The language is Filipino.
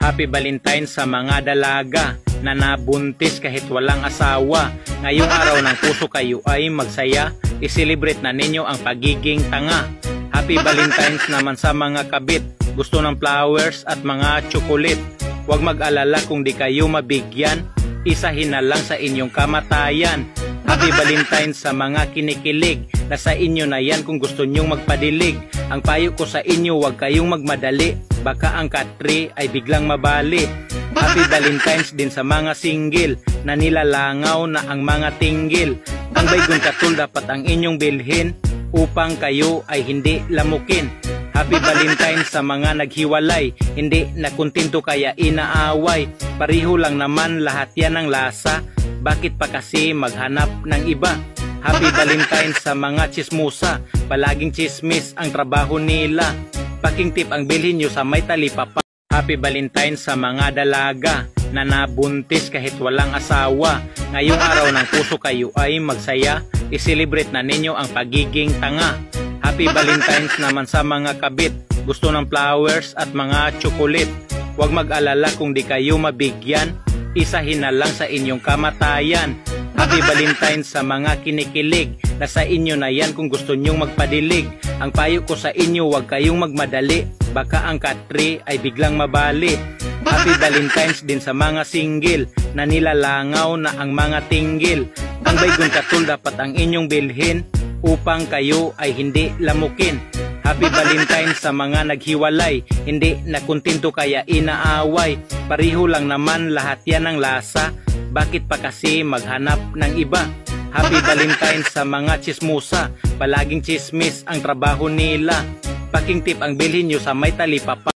Happy Valentine's sa mga dalaga na nabuntis kahit walang asawa. Ngayong araw ng puso kayo ay magsaya, i-celebrate na ninyo ang pagiging tanga. Happy Valentine's naman sa mga kabit, gusto ng flowers at mga chocolate. Huwag mag-alala kung di kayo mabigyan, isahin na lang sa inyong kamatayan. Happy Valentine's sa mga kinikilig, nasa inyo na yan kung gusto nyong magpadilig. Ang payo ko sa inyo, huwag kayong magmadali, baka ang katri ay biglang mabali. Happy Valentine's din sa mga single na nilalangaw na ang mga tinggil. Ang baygon katul dapat ang inyong bilhin upang kayo ay hindi lamukin. Happy Valentine's sa mga naghiwalay, hindi nakontento kaya inaaway. Pareho lang naman lahat yan ng lasa, bakit pa kasi maghanap ng iba? Happy Valentine's sa mga chismosa, palaging chismis ang trabaho nila. Paking tip ang bilhin nyo sa may talipapa. Happy Valentine's sa mga dalaga na nabuntis kahit walang asawa. Ngayong araw ng puso kayo ay magsaya, i-celebrate na ninyo ang pagiging tanga. Happy Valentine's naman sa mga kabit, gusto ng flowers at mga chocolate. Huwag mag-alala kung di kayo mabigyan, isahin na lang sa inyong kamatayan. Happy Valentine's sa mga kinikilig, nasa inyo na yan kung gusto nyong magpadilig. Ang payo ko sa inyo, huwag kayong magmadali, baka ang katri ay biglang mabali. Happy Valentine's din sa mga single na nilalangaw na ang mga tinggil. Ang baygon katul dapat ang inyong bilhin upang kayo ay hindi lamukin. Happy Valentine's sa mga naghiwalay, hindi nakontento kaya inaaway. Pareho lang naman lahat yan ng lasa, bakit pa kasi maghanap ng iba? Happy Valentine's sa mga chismosa, palaging chismis ang trabaho nila. Paking tip ang bilhin nyo sa may talipapa.